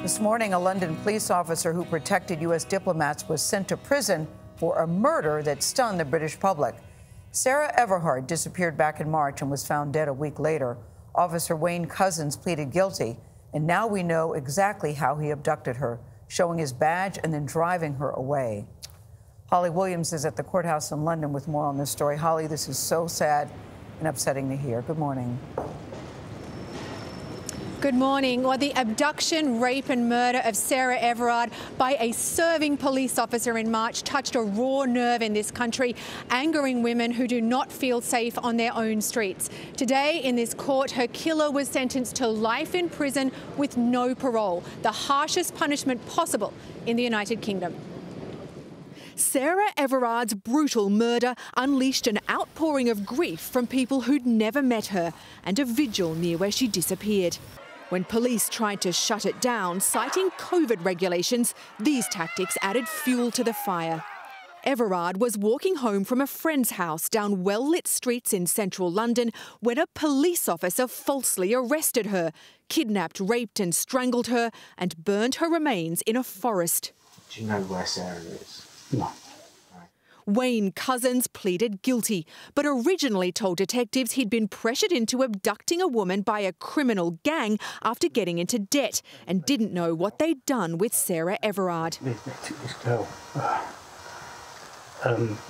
This morning, a London police officer who protected U.S. diplomats was sent to prison for a murder that stunned the British public. Sarah Everard disappeared back in March and was found dead a week later. Officer Wayne Couzens pleaded guilty, and now we know exactly how he abducted her, showing his badge and then driving her away. Holly Williams is at the courthouse in London with more on this story. Holly, this is so sad and upsetting to hear. Good morning. Good morning. Well, the abduction, rape and murder of Sarah Everard by a serving police officer in March touched a raw nerve in this country, angering women who do not feel safe on their own streets. Today, in this court, her killer was sentenced to life in prison with no parole, the harshest punishment possible in the United Kingdom. Sarah Everard's brutal murder unleashed an outpouring of grief from people who'd never met her and a vigil near where she disappeared. When police tried to shut it down, citing COVID regulations, these tactics added fuel to the fire. Everard was walking home from a friend's house down well-lit streets in central London when a police officer falsely arrested her, kidnapped, raped and strangled her and burned her remains in a forest. Do you know where Sarah is? No. Wayne Couzens pleaded guilty, but originally told detectives he'd been pressured into abducting a woman by a criminal gang after getting into debt and didn't know what they'd done with Sarah Everard. They took this girl.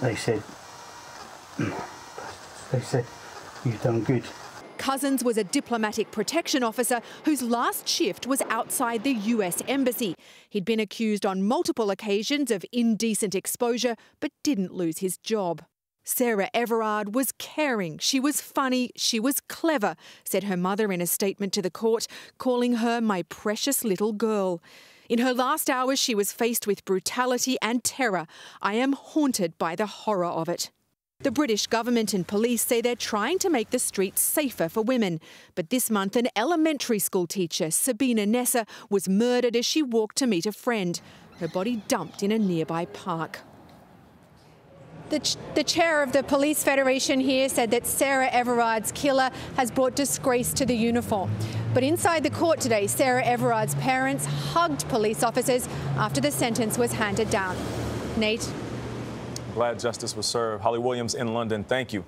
They said, you've done good. Couzens was a diplomatic protection officer whose last shift was outside the US Embassy. He'd been accused on multiple occasions of indecent exposure, but didn't lose his job. Sarah Everard was caring, she was funny, she was clever, said her mother in a statement to the court, calling her my precious little girl. In her last hours, she was faced with brutality and terror. I am haunted by the horror of it. The British government and police say they're trying to make the streets safer for women. But this month, an elementary school teacher, Sabina Nessa, was murdered as she walked to meet a friend. Her body dumped in a nearby park. The chair of the Police Federation here said that Sarah Everard's killer has brought disgrace to the uniform. But inside the court today, Sarah Everard's parents hugged police officers after the sentence was handed down. Nate? Glad justice was served. Holly Williams in London, thank you.